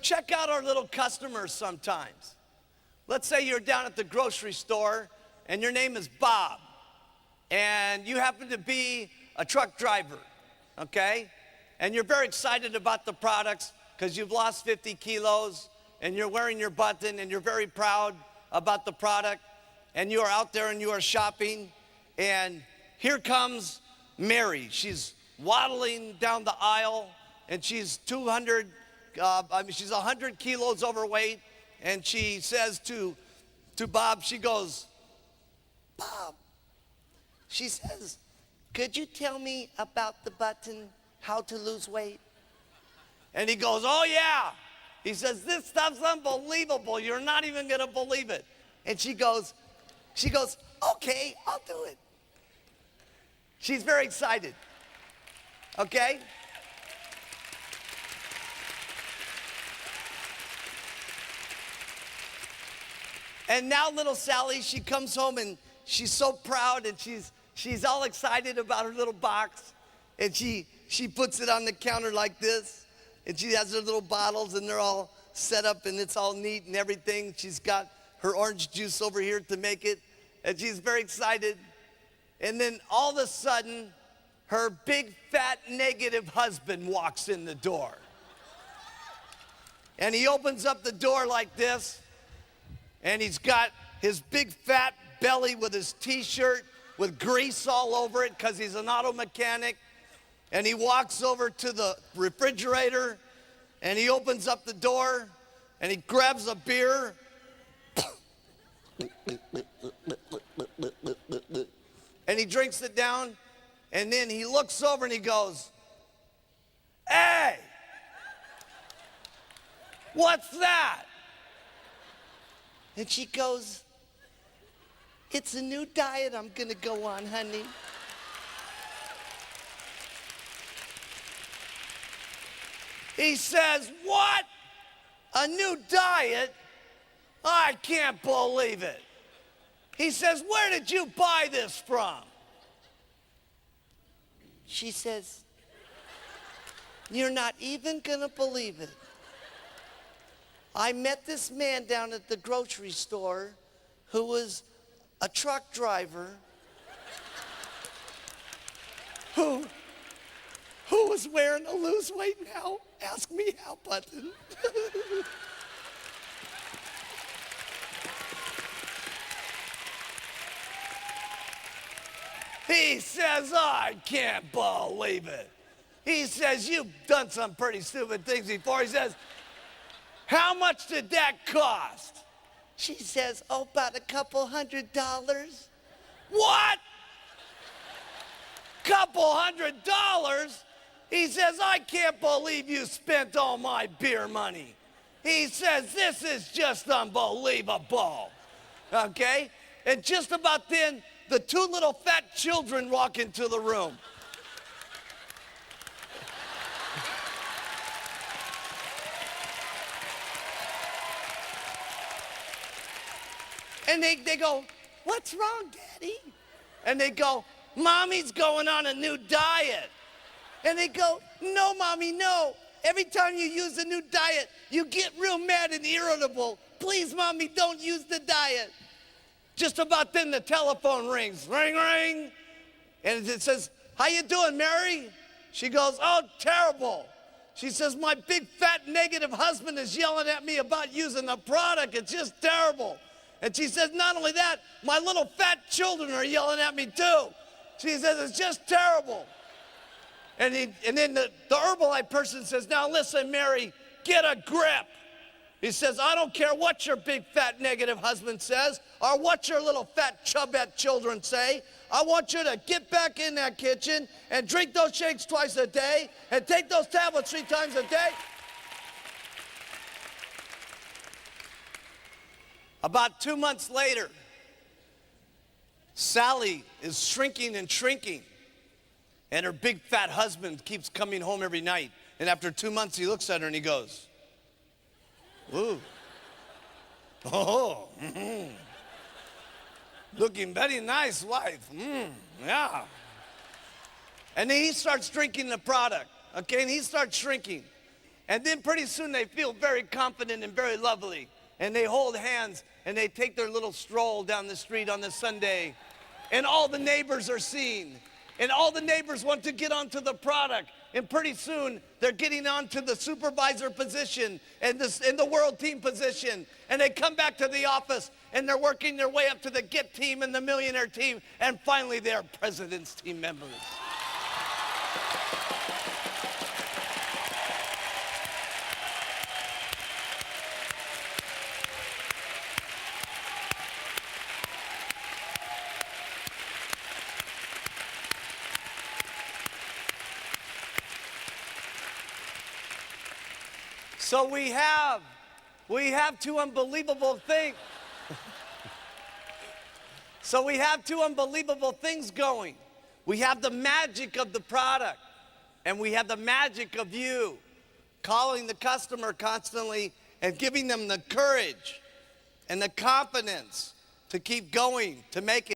check out our little customers sometimes. Let's say you're down at the grocery store and your name is Bob and you happen to be a truck driver, okay? And you're very excited about the products because you've lost 50 kilos and you're wearing your button and you're very proud about the product and you are out there and you are shopping and here comes Mary. She's waddling down the aisle and she's 100 kilos overweight and she says to Bob, she goes, Bob, she says, could you tell me about the button, how to lose weight? And he goes, oh yeah. He says, this stuff's unbelievable. You're not even gonna believe it. And she goes, okay, I'll do it. She's very excited, okay? And now little Sally, she comes home and she's so proud and she's all excited about her little box. And she puts it on the counter like this. And she has her little bottles and they're all set up and it's all neat and everything. She's got her orange juice over here to make it. And she's very excited. And then all of a sudden, her big, fat, negative husband walks in the door. And he opens up the door like this. And he's got his big fat belly with his t-shirt with grease all over it because he's an auto mechanic. And he walks over to the refrigerator and he opens up the door and he grabs a beer. And he drinks it down and then he looks over and he goes, hey, what's that? And she goes, it's a new diet I'm gonna go on, honey. He says, what? A new diet? I can't believe it. He says, where did you buy this from? She says, you're not even gonna believe it. I met this man down at the grocery store who was a truck driver who was wearing a lose weight now, ask me how button. He says, I can't believe it. He says, you've done some pretty stupid things before. He says, how much did that cost? She says, oh, about $200. What? $200? He says, I can't believe you spent all my beer money. He says, this is just unbelievable. Okay? And just about then, the two little fat children walk into the room. And they go, what's wrong, Daddy? And they go, Mommy's going on a new diet. And they go, no, Mommy, no. Every time you use a new diet, you get real mad and irritable. Please, Mommy, don't use the diet. Just about then, the telephone rings. Ring, ring. And it says, how you doing, Mary? She goes, oh, terrible. She says, my big, fat, negative husband is yelling at me about using the product. It's just terrible. And she says, not only that, my little fat children are yelling at me too. She says, it's just terrible. And then the Herbalife person says, now listen, Mary, get a grip. He says, I don't care what your big, fat, negative husband says or what your little fat, chubette children say. I want you to get back in that kitchen and drink those shakes twice a day and take those tablets 3 times a day. About 2 months later, Sally is shrinking and shrinking. And her big fat husband keeps coming home every night. And after 2 months, he looks at her and he goes, ooh, oh, looking very nice, wife, yeah. And then he starts drinking the product, okay, and he starts shrinking. And then pretty soon they feel very confident and very lovely. And they hold hands and they take their little stroll down the street on this Sunday. And all the neighbors are seen. And all the neighbors want to get onto the product. And pretty soon they're getting onto the supervisor position and the world team position. And they come back to the office and they're working their way up to the GET team and the millionaire team. And finally they're president's team members. So we have two unbelievable things. So we have two unbelievable things going. We have the magic of the product, and we have the magic of you calling the customer constantly and giving them the courage and the confidence to keep going, to make it.